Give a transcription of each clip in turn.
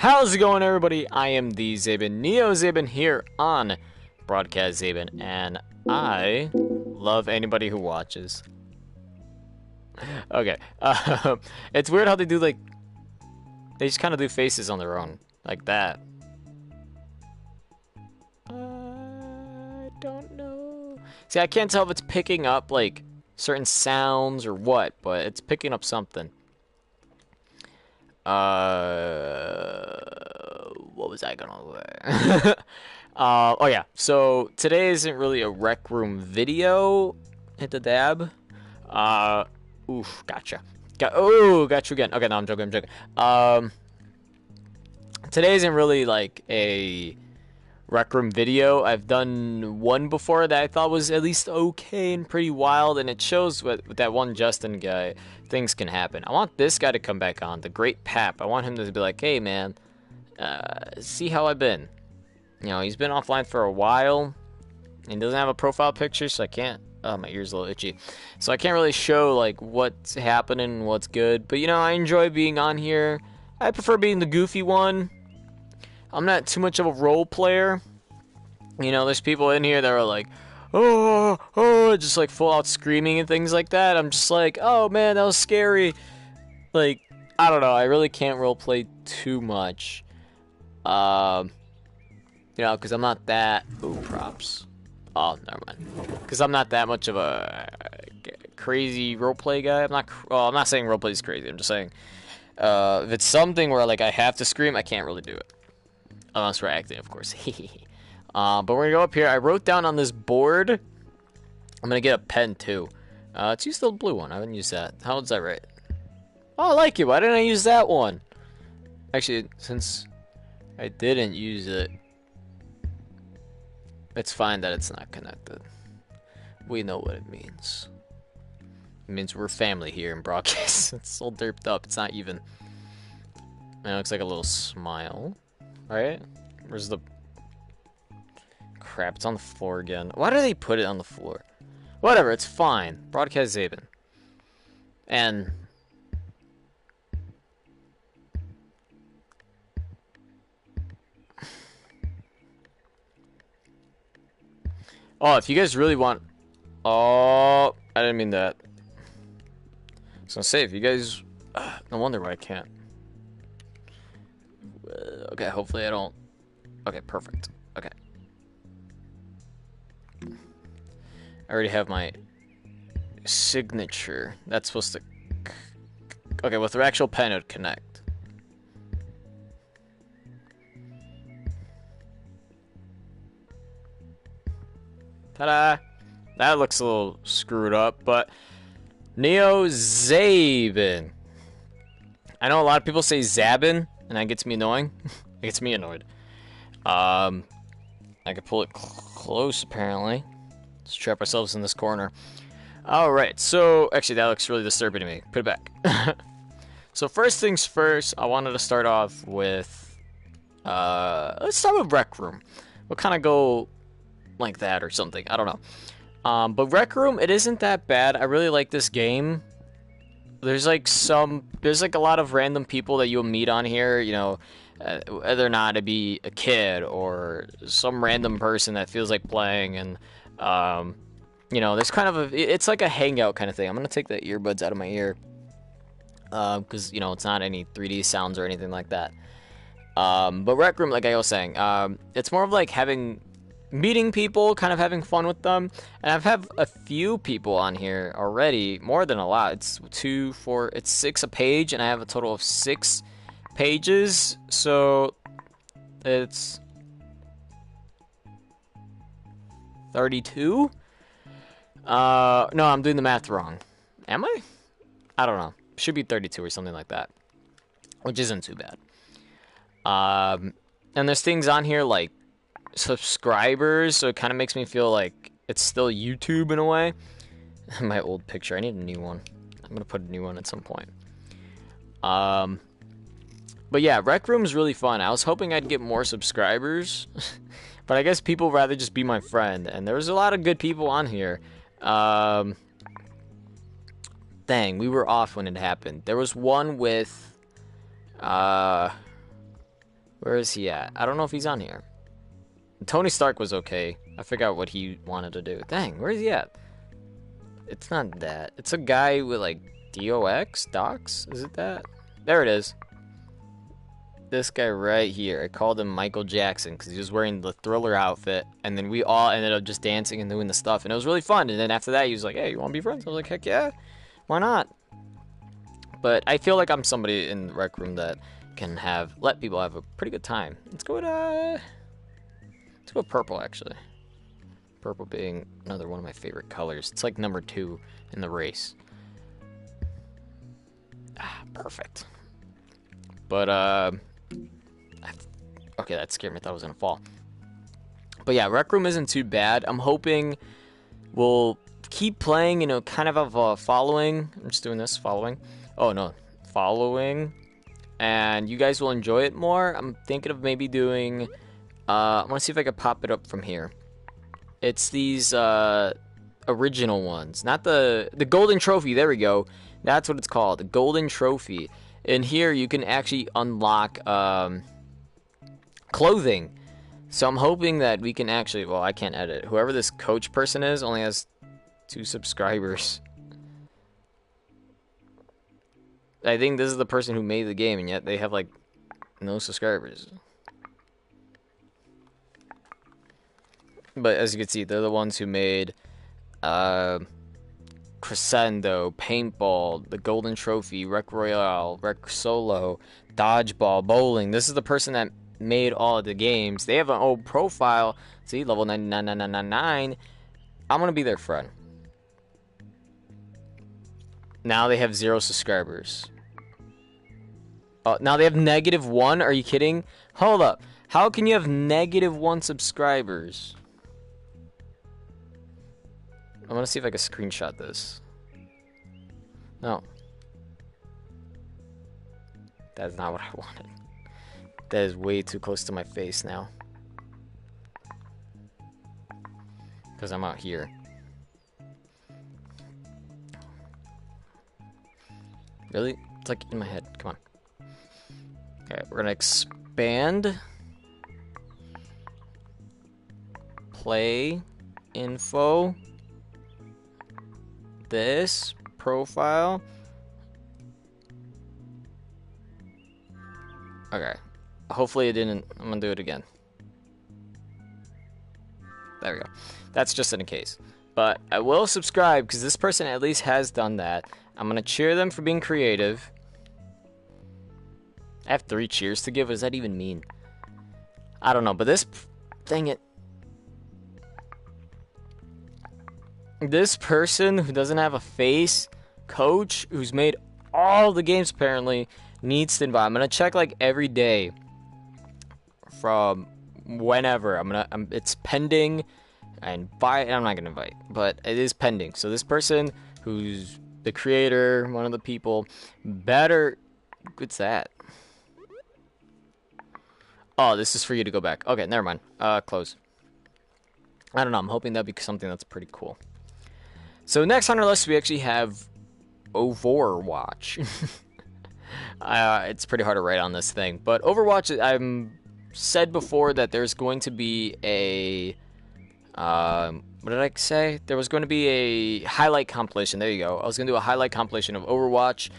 How's it going, everybody? I am the Zabin, Neo Zabin here on Broadcast Zabin, and I love anybody who watches. Okay, it's weird how they do, like, they just kind of do faces on their own, like that. I don't know. See, I can't tell if it's picking up, like, certain sounds or what, but it's picking up something. What was I gonna say? Oh yeah, so today isn't really a Rec Room video. Hit the dab. Oof, gotcha. Got you again. Okay, no, I'm joking, today isn't really like a Rec Room video. I've done one before that I thought was at least okay and pretty wild, and it shows with that one Justin guy, things can happen. I want this guy to come back on, the Great Pap. I want him to be like, hey man, see how I've been. You know, he's been offline for a while, and doesn't have a profile picture, so I can't. Oh, my ear's a little itchy, so I can't really show like what's happening, what's good. But you know, I enjoy being on here. I prefer being the goofy one. I'm not too much of a role player. You know, there's people in here that are like, oh, just like full out screaming and things like that. I'm just like, oh man, that was scary. Like, I don't know. I really can't role play too much. You know, because I'm not that. Ooh, props. Oh, never mind. Because I'm not that much of a crazy roleplay guy. I'm not saying roleplay is crazy. I'm just saying, if it's something where like I have to scream, I can't really do it. Unless we're acting, of course. But we're gonna go up here. I wrote down on this board. I'm gonna get a pen too. Let's use the blue one. I haven't used that. How was that right? Oh, I like it. Why didn't I use that one? Actually, since I didn't use it, it's fine that it's not connected. We know what it means. It means we're family here in Broadcast. It's all derped up. It's not even. It looks like a little smile. Alright? Where's the... Crap, it's on the floor again. Why do they put it on the floor? Whatever, it's fine. Broadcast Zabin. And... Oh, if you guys really want... Oh, I didn't mean that. I was gonna say, if you guys... No wonder why I can't. Okay, hopefully I don't... Okay, perfect. Okay. I already have my signature. That's supposed to... Okay, with the actual pen, it would connect. Ta-da! That looks a little screwed up, but... Neo Zabin. I know a lot of people say Zabin, and that gets me annoying. It gets me annoyed. I can pull it close, apparently. Let's trap ourselves in this corner. Alright, so... Actually, that looks really disturbing to me. Put it back. So, first things first, I wanted to start off with... let's start with Rec Room. We'll kind of go like that or something. I don't know. But Rec Room, it isn't that bad. I really like this game. There's like a lot of random people that you'll meet on here, you know, whether or not it be a kid or some random person that feels like playing, and you know, there's kind of it's like a hangout kind of thing. I'm gonna take the earbuds out of my ear because you know it's not any 3D sounds or anything like that. But Rec Room, like I was saying, it's more of like meeting people, kind of having fun with them. And I've had a few people on here already, more than a lot. It's 6 a page, and I have a total of 6 pages. So it's 32. No, I'm doing the math wrong. Am I? I don't know. Should be 32 or something like that, which isn't too bad. And there's things on here like subscribers, so it kind of makes me feel like it's still YouTube in a way. My old picture, I need a new one. I'm gonna put a new one at some point. But yeah, Rec Room's really fun. I was hoping I'd get more subscribers, but I guess people rather just be my friend, and there was a lot of good people on here. Dang, we were off when it happened. There was one with Where is he at? I don't know if he's on here. Tony Stark was okay. I figured out what he wanted to do. Dang, where is he at? It's not that. It's a guy with like DOX? Docs? Is it that? There it is. This guy right here. I called him Michael Jackson because he was wearing the Thriller outfit. And then we all ended up just dancing and doing the stuff. And it was really fun. And then after that, he was like, hey, you want to be friends? I was like, heck yeah. Why not? But I feel like I'm somebody in the Rec Room that can let people have a pretty good time. Let's go with purple, actually. Purple being another one of my favorite colors. It's like number 2 in the race. Perfect. But okay, that scared me. I thought it was gonna fall. But yeah, Rec Room isn't too bad. I'm hoping we'll keep playing, you know, kind of a following. I'm just doing this, following. Oh no, following. And you guys will enjoy it more. I'm thinking of maybe doing, I want to see if I can pop it up from here. It's these original ones, not the Golden Trophy. There we go. That's what it's called, the Golden Trophy. In here, you can actually unlock clothing. So I'm hoping that we can actually, well, I can't edit. Whoever this coach person is only has 2 subscribers. I think this is the person who made the game, and yet they have, like, no subscribers. But as you can see, they're the ones who made Crescendo, Paintball, the Golden Trophy, Rec Royale, Rec Solo, Dodgeball, Bowling. This is the person that made all of the games. They have an old profile. See, level 99,999. I'm going to be their friend. Now they have 0 subscribers. Oh, now they have -1? Are you kidding? Hold up. How can you have -1 subscribers? I want to see if I can screenshot this. No. That's not what I wanted. That is way too close to my face now. Because I'm out here. Really? It's like in my head. Come on. Okay, we're gonna expand. Play. Info. This. Profile. Okay. Hopefully it didn't. I'm gonna do it again. There we go. That's just in case. But I will subscribe because this person at least has done that. I'm gonna cheer them for being creative. I have 3 cheers to give. What does that even mean? I don't know, but this thing, this person who doesn't have a face, coach, who's made all the games apparently, needs to invite. I'm gonna check like every day from whenever. It's pending. I'm not gonna invite, but it is pending. So this person who's the creator, one of the people, better. What's that? Oh, this is for you to go back. Okay, never mind. Close. I don't know. I'm hoping that'll be something that's pretty cool. So next on our list, we actually have Overwatch. It's pretty hard to write on this thing, but Overwatch. I'm said before that there's going to be a. What did I say? There was going to be a highlight compilation. There you go. I was going to do a highlight compilation of Overwatch,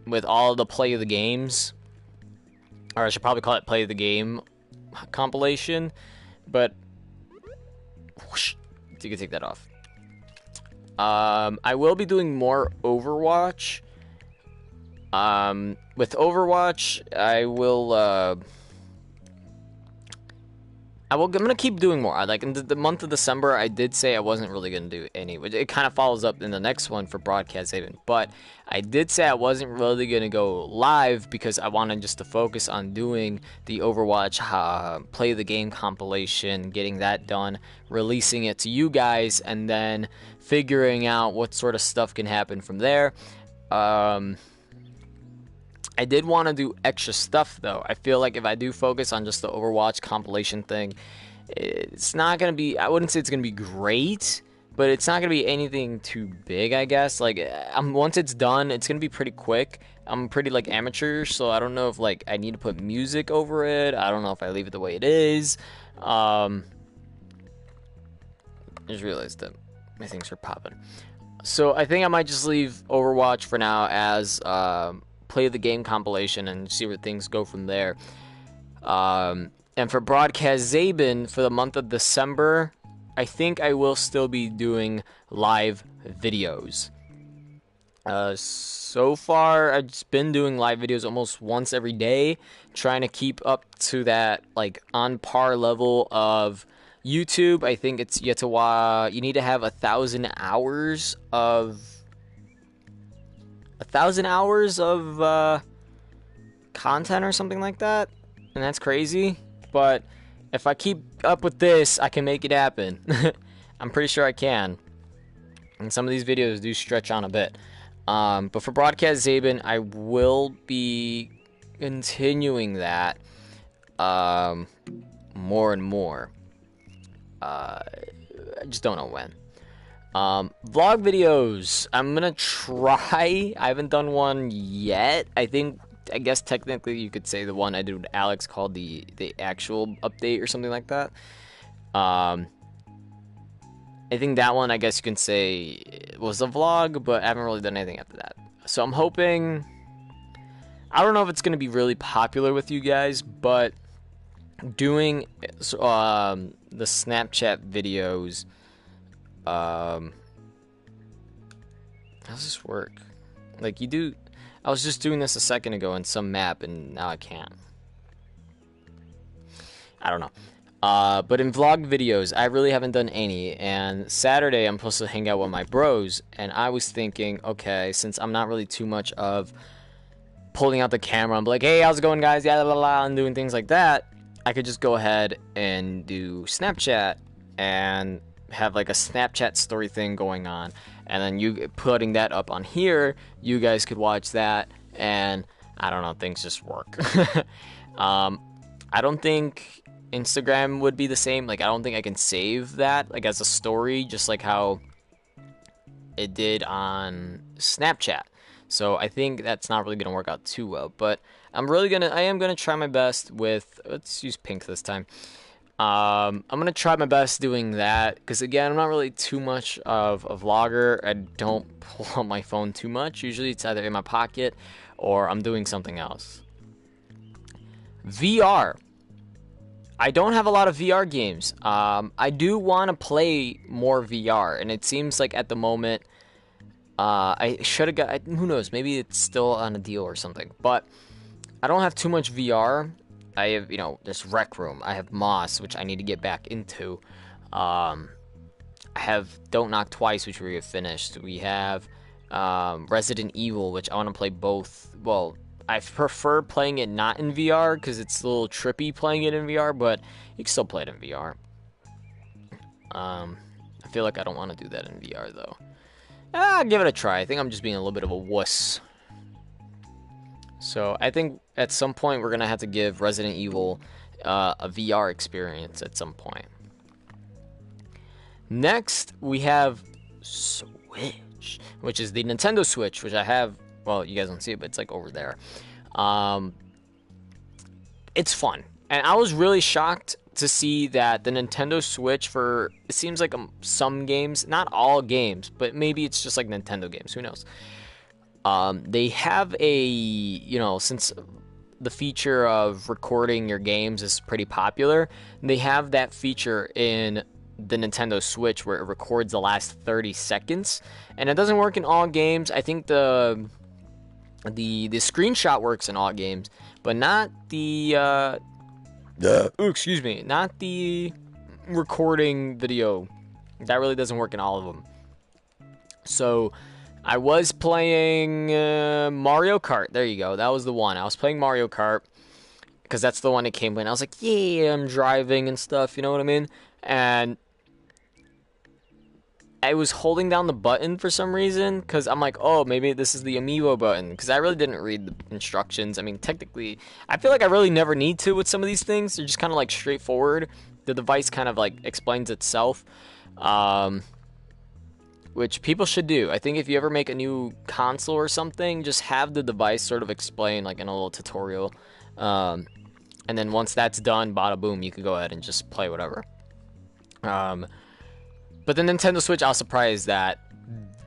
with all the play of the games. Or I should probably call it play of the game compilation. But whoosh, you can take that off. I will be doing more Overwatch. With Overwatch, I'm gonna keep doing more. Like in the month of December, I did say I wasn't really gonna do any. It kind of follows up in the next one for Broadcast Haven. But I did say I wasn't really gonna go live because I wanted just to focus on doing the Overwatch play the game compilation, getting that done, releasing it to you guys, and then figuring out what sort of stuff can happen from there. I did want to do extra stuff, though. I feel like if I do focus on just the Overwatch compilation thing, it's not going to be, I wouldn't say it's going to be great, but it's not gonna be anything too big, I guess. Like, once it's done, it's gonna be pretty quick. I'm pretty like amateur, so I don't know if like I need to put music over it. I don't know if I leave it the way it is. I just realized that my things are popping. So I think I might just leave Overwatch for now as play the game compilation and see where things go from there. And for Broadcast Zabin for the month of December, I think I will still be doing live videos. So far, I've just been doing live videos almost once every day, trying to keep up to that like on par level of YouTube. I think it's you need to have 1,000 hours of content or something like that, and that's crazy. But if I keep up with this, I can make it happen. I'm pretty sure I can. And some of these videos do stretch on a bit. But for Broadcast Zabin, I will be continuing that more and more. I just don't know when. Vlog videos, I'm gonna try. I haven't done one yet. I guess technically you could say the one I did with Alex called the actual update or something like that. I think that one, I guess you can say, was a vlog, but I haven't really done anything after that. So I'm hoping, I don't know if it's going to be really popular with you guys, but doing the Snapchat videos, how does this work? Like I was just doing this a second ago in some map, and now I can't. I don't know. But in vlog videos, I really haven't done any, and Saturday I'm supposed to hang out with my bros, and I was thinking, okay, since I'm not really too much of pulling out the camera, I'm like, hey, how's it going, guys, yeah, blah, blah, blah, and doing things like that, I could just go ahead and do Snapchat, and have like a Snapchat story thing going on, and then you putting that up on here, you guys could watch that, and I don't know, things just work. I don't think Instagram would be the same. Like, I don't think I can save that like as a story, just like how it did on Snapchat. So I think that's not really gonna work out too well. But I am gonna try my best with, let's use pink this time. I'm gonna try my best doing that, because again, I'm not really too much of a vlogger. I don't pull out my phone too much. Usually it's either in my pocket or I'm doing something else. VR. I don't have a lot of VR games. I do want to play more VR, and it seems like at the moment, I should have got, who knows, maybe it's still on a deal or something, but I don't have too much VR. I have, there's Rec Room. I have Moss, which I need to get back into. I have Don't Knock Twice, which we have finished. We have Resident Evil, which I want to play both. Well, I prefer playing it not in VR because it's a little trippy playing it in VR, but you can still play it in VR. I feel like I don't want to do that in VR though. I'll give it a try. I think I'm just being a little bit of a wuss. So I think at some point we're gonna have to give Resident Evil a VR experience at some point. Next we have Switch, which is the Nintendo Switch, which I have. Well, you guys don't see it, but it's like over there. It's fun, and I was really shocked to see that the Nintendo Switch, it seems like some games, not all games, but maybe it's just like Nintendo games, who knows. They have since the feature of recording your games is pretty popular, they have that feature in the Nintendo Switch where it records the last 30 seconds, and it doesn't work in all games. I think the screenshot works in all games, but not the not the recording video. That really doesn't work in all of them. So I was playing Mario Kart. There you go. That was the one. I was playing Mario Kart because that's the one it came with. I was like, yeah, I'm driving and stuff. You know what I mean? And I was holding down the button for some reason because I'm like, oh, maybe this is the amiibo button, because I really didn't read the instructions. I mean, technically, I feel like I really never need to with some of these things. They're just kind of like straightforward. The device kind of like explains itself. which people should do. I think if you ever make a new console or something, just have the device sort of explain like in a little tutorial. And then once that's done, bada boom, you can go ahead and just play whatever. But the Nintendo Switch, I was surprised that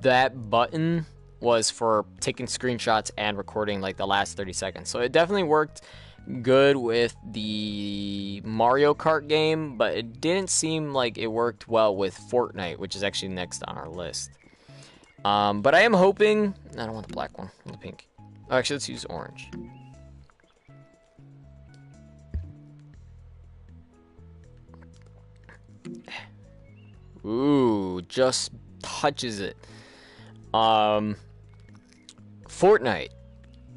that button was for taking screenshots and recording like the last 30 seconds. So it definitely worked good with the Mario Kart game, but it didn't seem like it worked well with Fortnite, which is actually next on our list. But I am hoping... I don't want the black one. I want the pink. Oh, actually, let's use orange. Ooh, just touches it. Fortnite.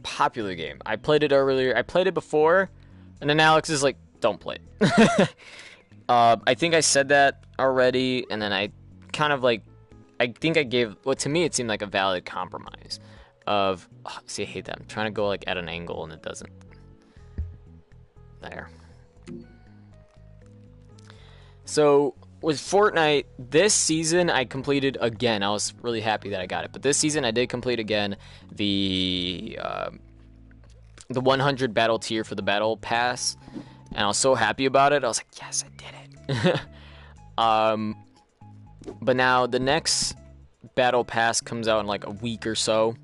Popular game. I played it earlier. I played it before, and then Alex is like, don't play it. I think I said that already, and then I kind of like, I think I gave, well, to me it seemed like a valid compromise of, oh, see, I hate that. I'm trying to go like at an angle, and it doesn't. There. So, with Fortnite, this season I completed again. I was really happy that I got it. But this season I did complete again the 100 battle tier for the battle pass. And I was so happy about it. I was like, yes, I did it. But now the next battle pass comes out in like a week or so.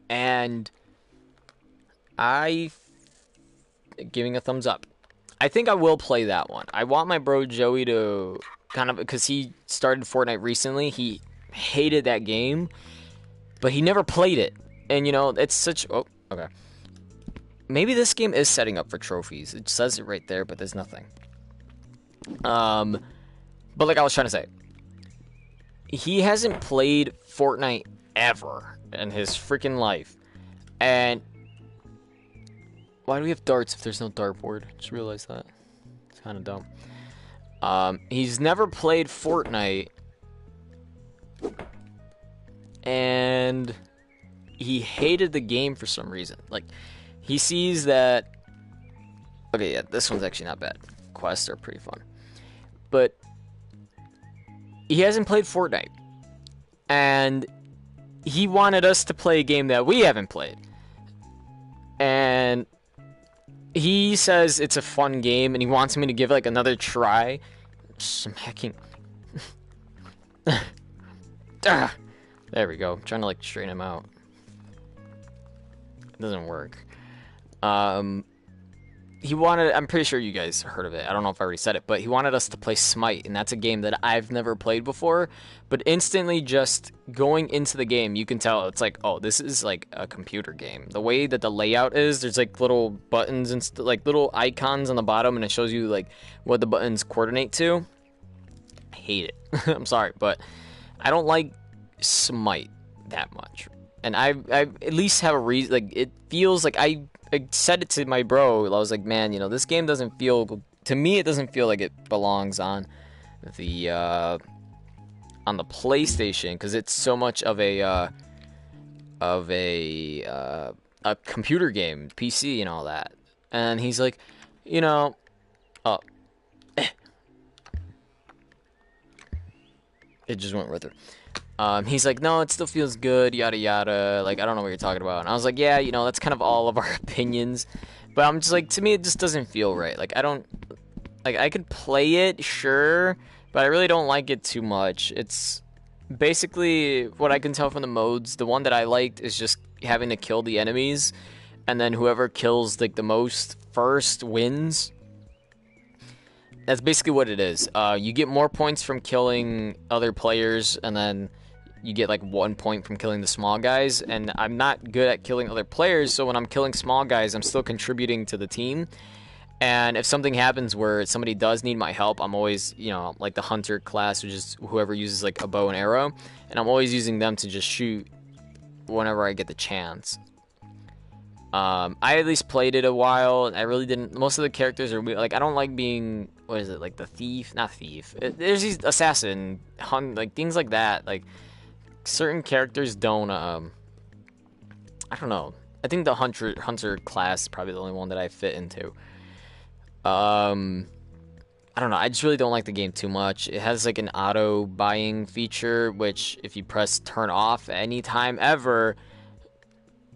And giving a thumbs up. I think I will play that one. I want my bro Joey to kind of, because he started Fortnite recently. He hated that game, but he never played it. And, you know, it's such... Oh, okay. Maybe this game is setting up for trophies. It says it right there, but there's nothing. But like I was trying to say, he hasn't played Fortnite ever in his freaking life. And... why do we have darts if there's no dartboard? Just realized that. It's kind of dumb. He's never played Fortnite. And he hated the game for some reason. Like, he sees that... okay, yeah, this one's actually not bad. Quests are pretty fun. But he hasn't played Fortnite. And he wanted us to play a game that we haven't played. And... he says it's a fun game, and he wants me to give it, like, another try. Smacking. There we go. I'm trying to, like, straighten him out. It doesn't work. He wanted... I'm pretty sure you guys heard of it. I don't know if I already said it, but he wanted us to play Smite, and that's a game that I've never played before. But instantly, just going into the game, you can tell it's like, oh, this is like a computer game. The way that the layout is, there's like little buttons and like little icons on the bottom, and it shows you like what the buttons coordinate to. I hate it. I'm sorry, but I don't like Smite that much. And I at least have a reason. Like, it feels like I said it to my bro. I was like, man, you know, this game doesn't feel, to me, it doesn't feel like it belongs on the PlayStation, because it's so much of a computer game, PC and all that. And he's like, you know, it just went right through. He's like, no, it still feels good, yada yada. Like, I don't know what you're talking about. And I was like, yeah, you know, that's kind of all of our opinions. But I'm just like, to me, it just doesn't feel right. Like, I don't, like, I could play it, sure, but I really don't like it too much. It's basically, what I can tell from the modes, the one that I liked is just having to kill the enemies, and then whoever kills, like, the most first wins. That's basically what it is. You get more points from killing other players, and then you get like 1 point from killing the small guys. And I'm not good at killing other players, so when I'm killing small guys, I'm still contributing to the team. And if something happens where somebody does need my help, I'm always, you know, like the hunter class, which is whoever uses like a bow and arrow, and I'm always using them to just shoot whenever I get the chance. I at least played it a while, and I really didn't. Most of the characters are like, I don't like being, what is it, like the thief? Not thief. There's these assassin, like things like that. Like certain characters don't. I don't know. I think the hunter class is probably the only one that I fit into. I I don't know. I just really don't like the game too much. It has like an auto buying feature, which if you press turn off anytime ever,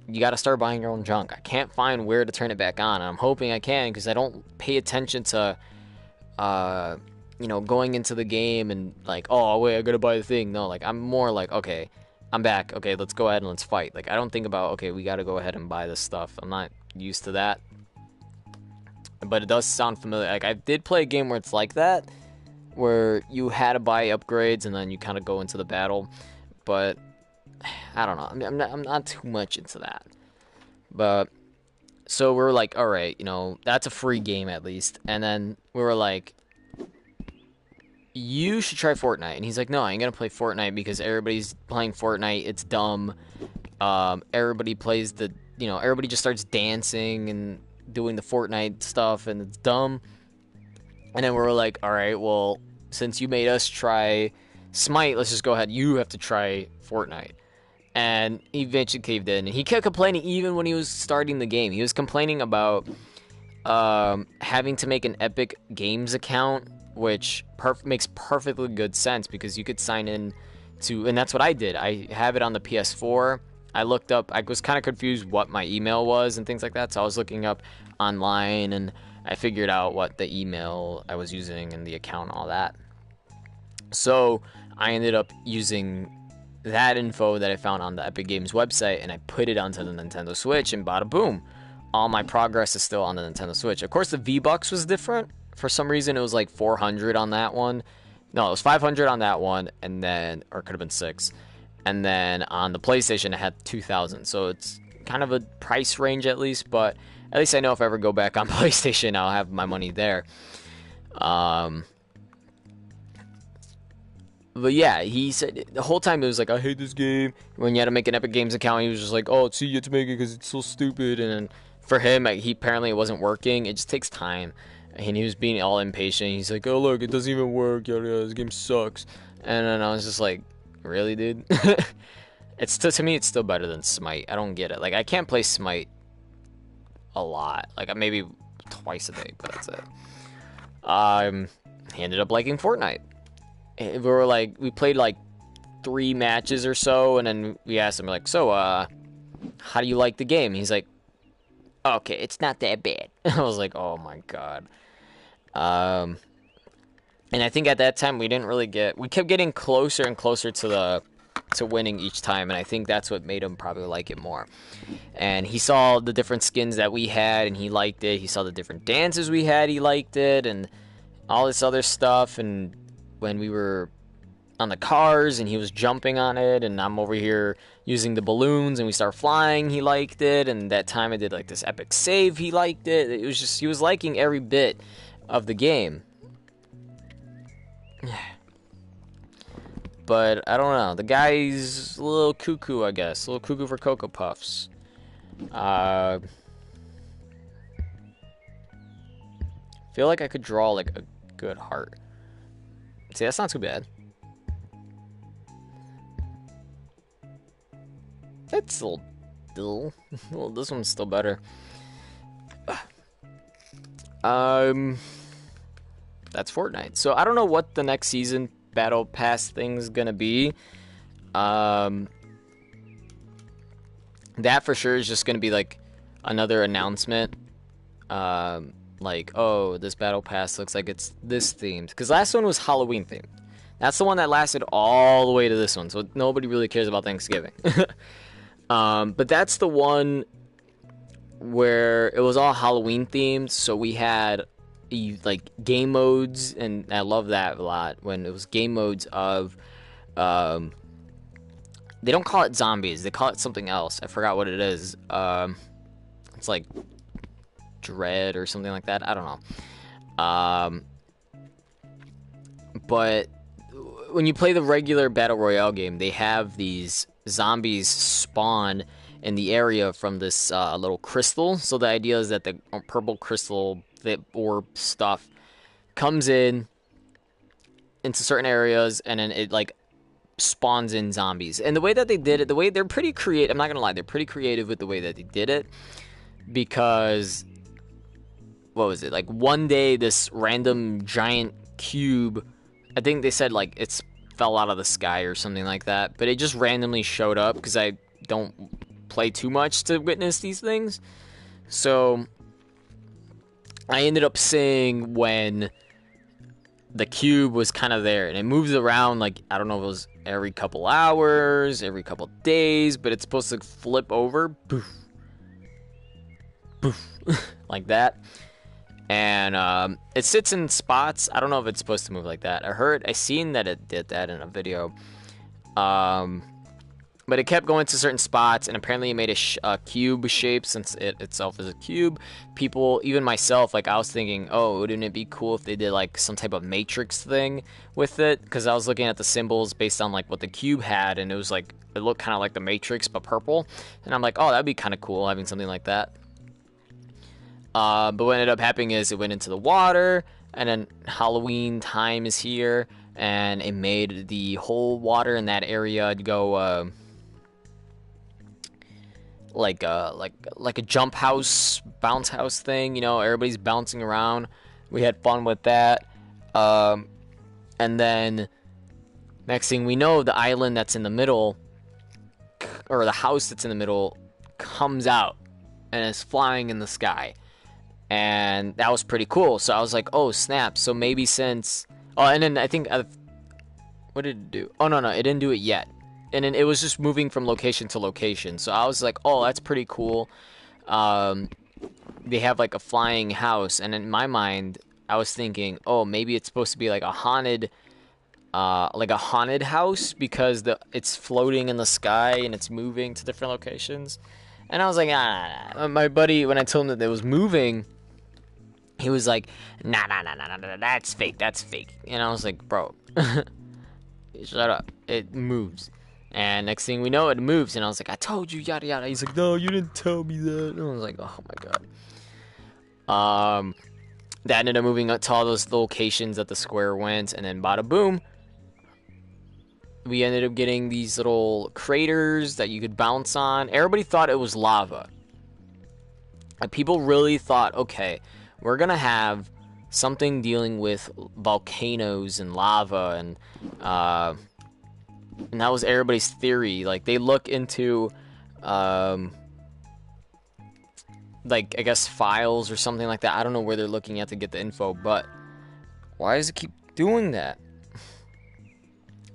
you got to start buying your own junk. I can't find where to turn it back on. And I'm hoping I can because I don't pay attention to, going into the game and like, oh wait, I gotta buy the thing. No, like I'm more like, okay, I'm back. Okay, let's go ahead and let's fight. Like I don't think about, okay, we gotta go ahead and buy this stuff. I'm not used to that. But it does sound familiar. Like I did play a game where it's like that, where you had to buy upgrades and then you kind of go into the battle. But I don't know. I mean, I'm not too much into that. But so we were like, all right, that's a free game at least. And then we were like, you should try Fortnite. And he's like, no, I ain't gonna play Fortnite because everybody's playing Fortnite. It's dumb. Everybody plays everybody just starts dancing and doing the Fortnite stuff, and it's dumb. And then we were like, all right, well, since you made us try Smite, let's just go ahead. You have to try Fortnite. And he eventually caved in. And he kept complaining even when he was starting the game. He was complaining about having to make an Epic Games account, which makes perfectly good sense because you could sign in to, and that's what I did. I have it on the PS4. I looked up, I was kind of confused what my email was and things like that, so I was looking up online and I figured out what the email I was using and the account and all that. So I ended up using that info that I found on the Epic Games website and I put it onto the Nintendo Switch, and bada boom, all my progress is still on the Nintendo Switch. Of course, the V-Bucks was different. For some reason, it was like 400 on that one. No, it was 500 on that one, and then, or it could have been 6. And then on the PlayStation, it had 2,000. So it's kind of a price range at least. But at least I know if I ever go back on PlayStation, I'll have my money there. But yeah, he said the whole time it was like, I hate this game. When you had to make an Epic Games account, he was just like, oh, see, you have to make it because it's so stupid. And for him, he apparently it wasn't working. It just takes time. And he was being all impatient. He's like, oh, look, it doesn't even work. Yada, yada, this game sucks. And then I was just like, really, dude? It's still, to me, it's still better than Smite. I don't get it. Like, I can't play Smite a lot. Like, maybe twice a day, but that's it. He ended up liking Fortnite. We played like 3 matches or so, and then we asked him, like, so, how do you like the game? He's like, okay, it's not that bad. I was like, oh my god. And I think at that time we kept getting closer and closer to winning each time, and I think that's what made him probably like it more. And he saw the different skins that we had, and he liked it. He saw the different dances we had, he liked it, and all this other stuff. And when we were on the cars, and he was jumping on it, and I'm over here using the balloons, and we start flying, he liked it. And that time I did like this epic save, he liked it. It was just, he was liking every bit of the game. But I don't know. The guy's a little cuckoo, I guess. A little cuckoo for Cocoa Puffs. Feel like I could draw like a good heart. See, that's not too bad. That's a little well, this one's still better. That's Fortnite. So I don't know what the next season battle pass thing's gonna be. That for sure is just gonna be like another announcement. Like, oh, this battle pass looks like it's this themed. Because last one was Halloween themed. That's the one that lasted all the way to this one. So nobody really cares about Thanksgiving. But that's the one where it was all Halloween themed. So we had like game modes, and I love that a lot when it was game modes of they don't call it zombies, they call it something else. I forgot what it is. It's like Dread or something like that. I don't know. But when you play the regular Battle Royale game, they have these zombies spawn in the area from this little crystal. So the idea is that the purple crystal, the orb stuff, comes in into certain areas, and then it like spawns in zombies. And the way that they did it, they're pretty creative. I'm not gonna lie, they're pretty creative with the way that they did it, because what was it, like one day this random giant cube, I think they said like it's fell out of the sky or something like that, but it just randomly showed up because I don't play too much to witness these things. So I ended up seeing when the cube was kind of there, and it moves around like, I don't know if it was every couple hours, every couple days, but it's supposed to flip over, poof, poof, like that. And it sits in spots. I don't know if it's supposed to move like that. I seen that it did that in a video. But it kept going to certain spots, and apparently it made a cube shape since it itself is a cube. People, even myself, like I was thinking, oh, wouldn't it be cool if they did like some type of matrix thing with it? Because I was looking at the symbols based on like what the cube had, and it was like, it looked kind of like the Matrix but purple. And I'm like, oh, that'd be kind of cool having something like that. But what ended up happening is it went into the water, and then Halloween time is here, and it made the whole water in that area go like a jump house, bounce house thing. You know, everybody's bouncing around. We had fun with that. And then next thing we know, the island that's in the middle, or the house that's in the middle, comes out and is flying in the sky. And that was pretty cool. So I was like, oh snap. So maybe since, oh, and then I think, what did it do? Oh no, it didn't do it yet. And then it was just moving from location to location. So I was like, oh, that's pretty cool. They have like a flying house, and in my mind I was thinking, oh, maybe it's supposed to be like a haunted house, because it's floating in the sky and it's moving to different locations. And I was like, nah. My buddy, when I told him that it was moving, he was like, nah, that's fake. And I was like, bro, shut up. It moves. And next thing we know, it moves. And I was like, I told you, yada yada. He's like, no, you didn't tell me that. And I was like, oh my god. That ended up moving up to all those locations that the square went, and then bada boom, we ended up getting these little craters that you could bounce on. Everybody thought it was lava. And people really thought, okay, we're gonna have something dealing with volcanoes and lava, and that was everybody's theory. Like, they look into like, I guess files or something like that. I don't know where they're looking at to get the info, but why does it keep doing that?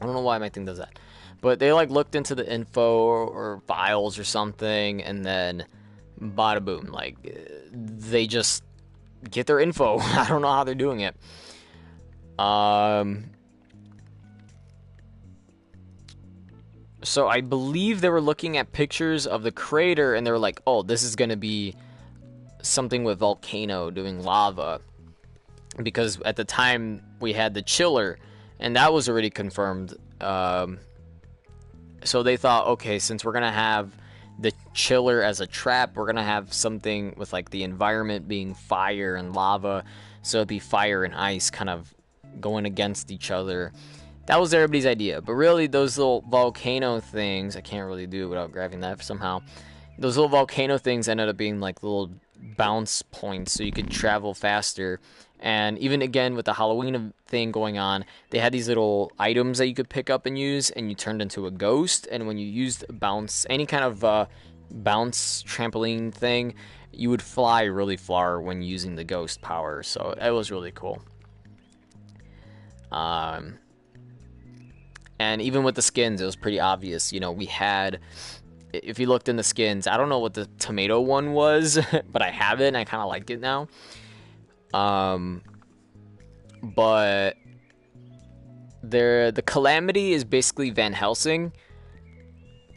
I don't know why my thing does that. But they like looked into the info or files or something, and then bada boom, like they just get their info. I don't know how they're doing it. So I believe they were looking at pictures of the crater, and they were like, oh, this is gonna be something with volcano doing lava, because at the time we had the chiller, and that was already confirmed. So they thought, okay, since we're gonna have the chiller as a trap, we're gonna have something with like the environment being fire and lava, so it'd be fire and ice kind of going against each other. That was everybody's idea. But really, those little volcano things, I can't really do it without grabbing that somehow. Those little volcano things ended up being like little bounce points, so you could travel faster. And even again with the Halloween thing going on, they had these little items that you could pick up and use, and you turned into a ghost. And when you used bounce, any kind of bounce trampoline thing, you would fly really far when using the ghost power. So it was really cool. And even with the skins, it was pretty obvious. You know, we had, if you looked in the skins, I don't know what the tomato one was, but I have it and I kind of like it now. But the Calamity is basically Van Helsing.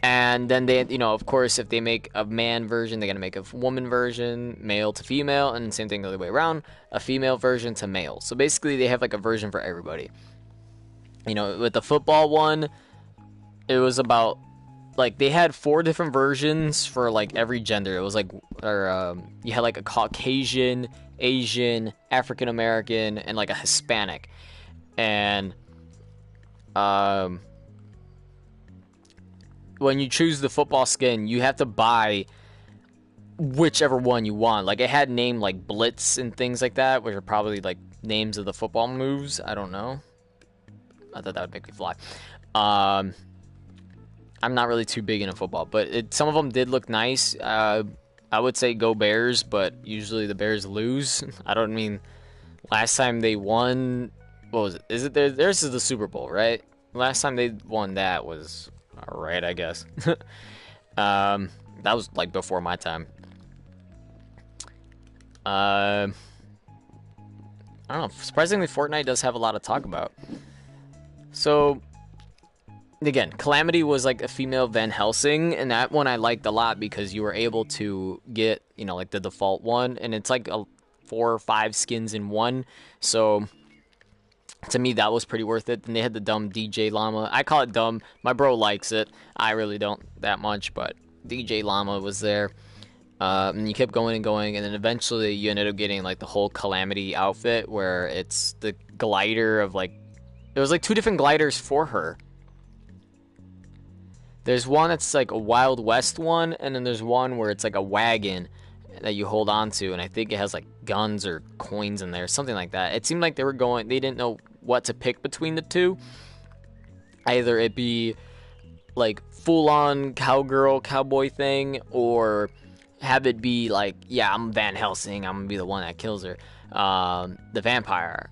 And then they, you know, of course, if they make a man version, they're going to make a woman version, male to female, and same thing the other way around, a female version to male. So basically they have like a version for everybody. You know, with the football one, it was about, like, they had 4 different versions for like every gender. It was like, you had like a Caucasian, Asian, African American, and like a Hispanic. And when you choose the football skin, you have to buy whichever one you want. Like, it had name like Blitz and things like that, which are probably like names of the football moves. I don't know. I thought that would make me fly. I'm not really too big into football, but some of them did look nice. I would say go Bears, but usually the Bears lose. I don't mean last time they won. What was it? Is it theirs is the Super Bowl, right? Last time they won that was all right, I guess. That was like before my time. I don't know. Surprisingly, Fortnite does have a lot to talk about. So, again, Calamity was like a female Van Helsing, and that one I liked a lot because you were able to get, like the default one, and it's like 4 or 5 skins in one. So, to me, that was pretty worth it. And they had the dumb DJ Llama. I call it dumb. My bro likes it. I really don't that much, but DJ Llama was there. And you kept going and going, and then eventually you ended up getting like the whole Calamity outfit where it's the glider of like, there was like 2 different gliders for her. There's one that's like a Wild West one, and then there's one where it's like a wagon that you hold on to, and I think it has like guns or coins in there, something like that. It seemed like they didn't know what to pick between the two. Either it be like full-on cowboy thing, or have it be like, yeah, I'm Van Helsing, I'm gonna be the one that kills her, the vampire.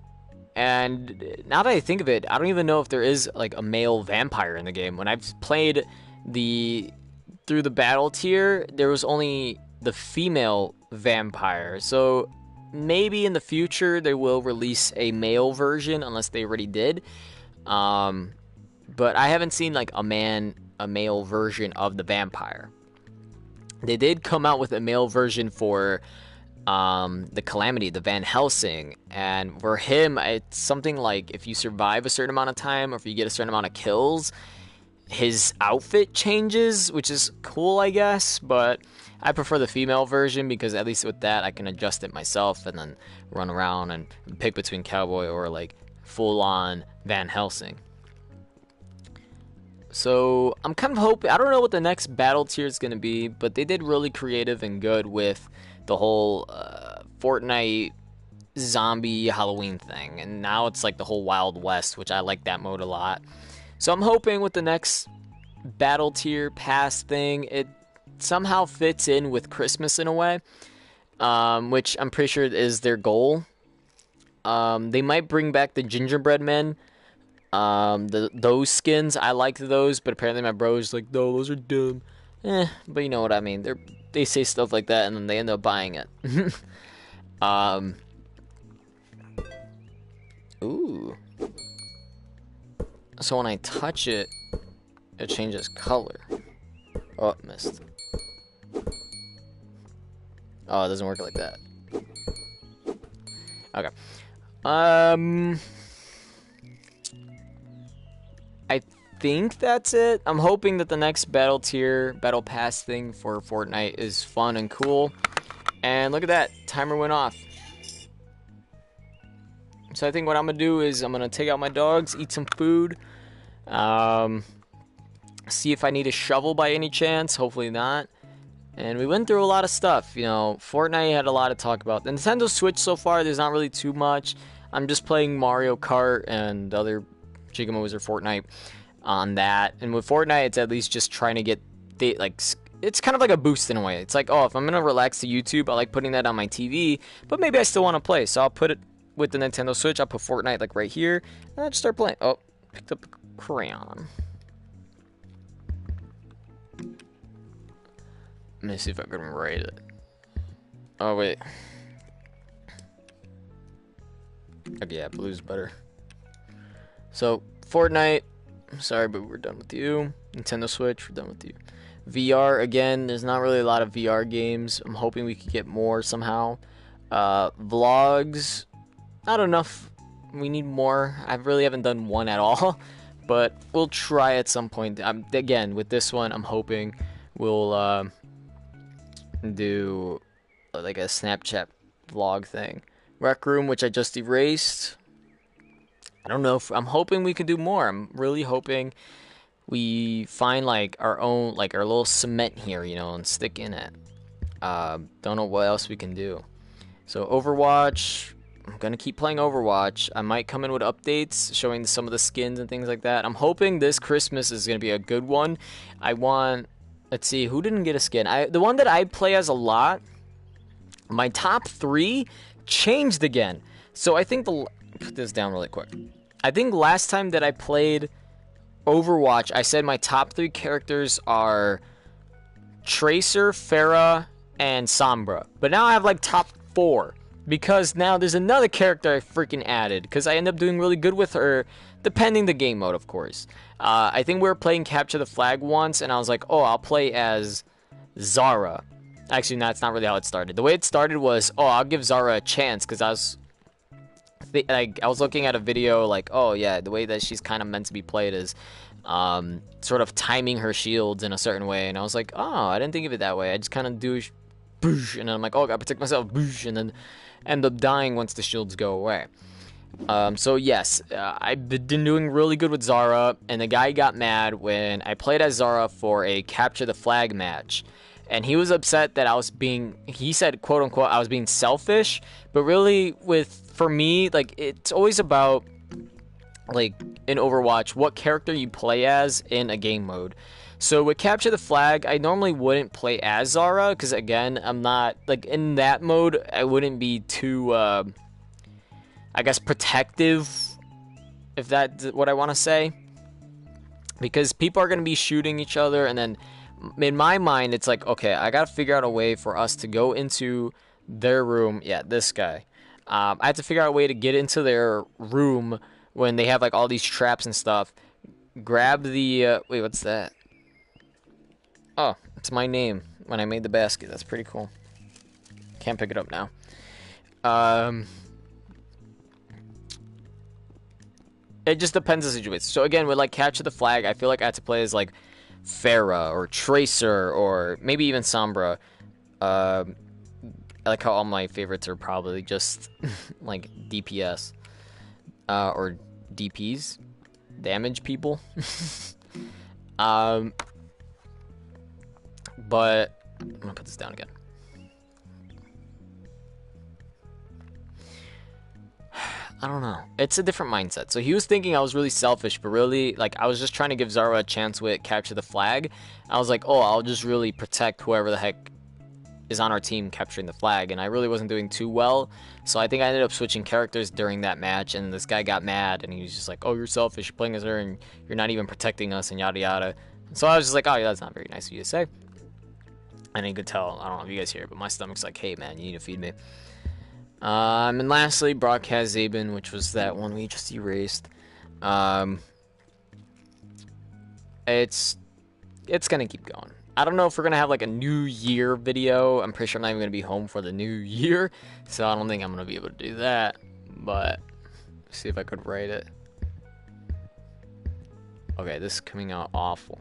And now that I think of it, I don't even know if there is like a male vampire in the game. When I've played through the battle tier, there was only the female vampire. So maybe in the future they will release a male version, unless they already did. But I haven't seen like a male version of the vampire. They did come out with a male version for the Calamity, the Van Helsing, and for him, it's something like if you survive a certain amount of time, or if you get a certain amount of kills, his outfit changes, which is cool, I guess, but I prefer the female version because at least with that, I can adjust it myself and then run around and pick between cowboy or like full-on Van Helsing. So I'm kind of hoping, I don't know what the next battle tier is going to be, but they did really creative and good with the whole Fortnite zombie Halloween thing, and now it's like the whole Wild West, which I like that mode a lot. So I'm hoping with the next battle tier pass thing, it somehow fits in with Christmas in a way, which I'm pretty sure is their goal. They might bring back the gingerbread men. Those skins, I like those, but apparently my bro's like, no, those are dumb. But you know what I mean. They say stuff like that, and then they end up buying it. Ooh. So when I touch it, it changes color. Oh, missed. Oh, it doesn't work like that. Okay. I think that's it. I'm hoping that the next battle pass thing for Fortnite is fun and cool. And look at that, timer went off. So I think what I'm gonna do is I'm gonna take out my dogs, eat some food, see if I need a shovel by any chance. Hopefully not. And we went through a lot of stuff. Fortnite had a lot to talk about. The Nintendo Switch so far, there's not really too much. I'm just playing Mario Kart and other Gigamoes or Fortnite on that. And with Fortnite, it's at least just trying to get it's kind of like a boost in a way. It's like, oh, if I'm gonna relax to YouTube, I like putting that on my TV, but maybe I still want to play, so I'll put it with the Nintendo Switch. I'll put Fortnite like right here, and I just start playing. Oh, picked up a crayon. Let me see if I can write it. Oh wait. Okay, yeah, blue's better. So Fortnite, sorry, but we're done with you. Nintendo Switch, we're done with you. VR, again, there's not really a lot of VR games. I'm hoping we could get more somehow. Vlogs, not enough. We need more. I really haven't done one at all, but we'll try at some point. Again, with this one, I'm hoping we'll do like a Snapchat vlog thing. Rec Room, which I just erased. I don't know if I'm hoping we can do more. I'm really hoping we find like our own, like our little cement here, and stick in it. Don't know what else we can do. So Overwatch, I'm gonna keep playing Overwatch. I might come in with updates showing some of the skins and things like that. I'm hoping this Christmas is gonna be a good one. I want, let's see, who didn't get a skin? The one that I play as a lot, my top 3 changed again. So I think put this down really quick. I think last time that I played Overwatch, I said my top 3 characters are Tracer, Pharah, and Sombra. But now I have like top 4 because now there's another character I freaking added because I end up doing really good with her, depending the game mode, of course. I think we were playing Capture the Flag once, and I was like, oh, I'll play as Zara. Actually, no, that's not really how it started. The way it started was, oh, I'll give Zara a chance because I was looking at a video like, oh yeah, the way that she's kind of meant to be played is sort of timing her shields in a certain way, and I was like, oh, I didn't think of it that way. I just kind of do boosh, and then I'm like, oh, I gotta protect myself, boosh, and then end up dying once the shields go away. So yes, I've been doing really good with Zara, and the guy got mad when I played as Zara for a Capture the Flag match. And he was upset that he said, quote unquote, I was being selfish. But really, for me, like, it's always about, like, in Overwatch, what character you play as in a game mode. So with Capture the Flag, I normally wouldn't play as Zara, because again, I'm not, like, in that mode, I wouldn't be too, I guess, protective, if that's what I want to say. Because people are going to be shooting each other, and then in my mind, it's like, okay, I gotta figure out a way for us to go into their room. Yeah, this guy. I have to figure out a way to get into their room when they have like all these traps and stuff. Grab the wait, what's that? Oh, it's my name when I made the basket. That's pretty cool. Can't pick it up now. It just depends on the situation. So again, with like Capture the Flag, I feel like I had to play as like Pharah or Tracer or maybe even Sombra. I like how all my favorites are probably just like DPS or DPs, damage people. But I'm gonna put this down again. I don't know. It's a different mindset. So he was thinking I was really selfish, but really, like, I was just trying to give Zara a chance with Capture the Flag. I was like, oh, I'll just really protect whoever the heck is on our team capturing the flag, and I really wasn't doing too well. So I think I ended up switching characters during that match, and this guy got mad, and he was just like, oh, you're selfish, you're playing as her, and you're not even protecting us, and yada yada. So I was just like, oh, yeah, that's not very nice of you to say. And you could tell, I don't know if you guys hear it, but my stomach's like, hey, man, you need to feed me. And lastly, Broadcast Zabin, which was that one we just erased. It's gonna keep going. I don't know if we're gonna have like a New Year video. I'm pretty sure I'm not even gonna be home for the New Year, so I don't think I'm gonna be able to do that. But let's see if I could write it. Okay, this is coming out awful.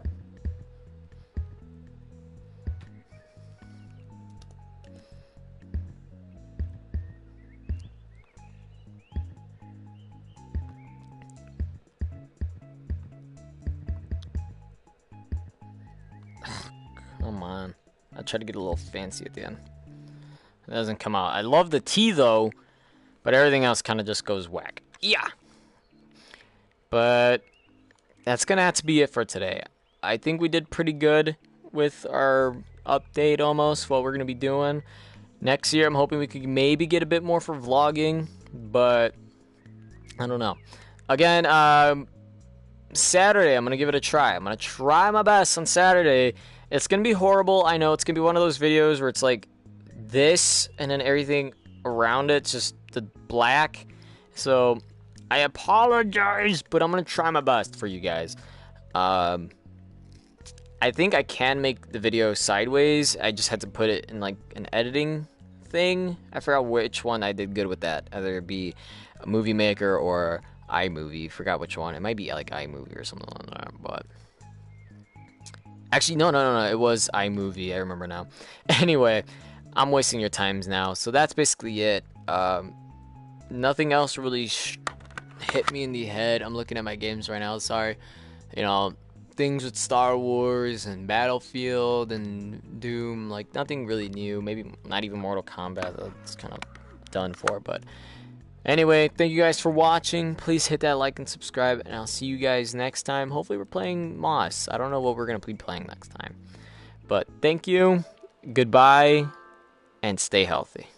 Come on. I tried to get a little fancy at the end. It doesn't come out. I love the T though, but everything else kind of just goes whack. Yeah. But that's gonna have to be it for today. I think we did pretty good with our update almost, what we're gonna be doing. Next year I'm hoping we could maybe get a bit more for vlogging, but I don't know. Again, Saturday I'm gonna give it a try. I'm gonna try my best on Saturday. It's gonna be horrible. I know it's gonna be one of those videos where it's like this and then everything around it's just the black. So I apologize, but I'm gonna try my best for you guys. I think I can make the video sideways. I just had to put it in like an editing thing. I forgot which one I did good with that. Either it be a Movie Maker or iMovie. Forgot which one. It might be like iMovie or something like that, but actually, no. It was iMovie. I remember now. Anyway, I'm wasting your times now. So that's basically it. Nothing else really hit me in the head. I'm looking at my games right now. Sorry. You know, things with Star Wars and Battlefield and Doom. Like, nothing really new. Maybe not even Mortal Kombat. That's kind of done for. But anyway, thank you guys for watching. Please hit that like and subscribe, and I'll see you guys next time. Hopefully we're playing Moss. I don't know what we're going to be playing next time. But thank you, goodbye, and stay healthy.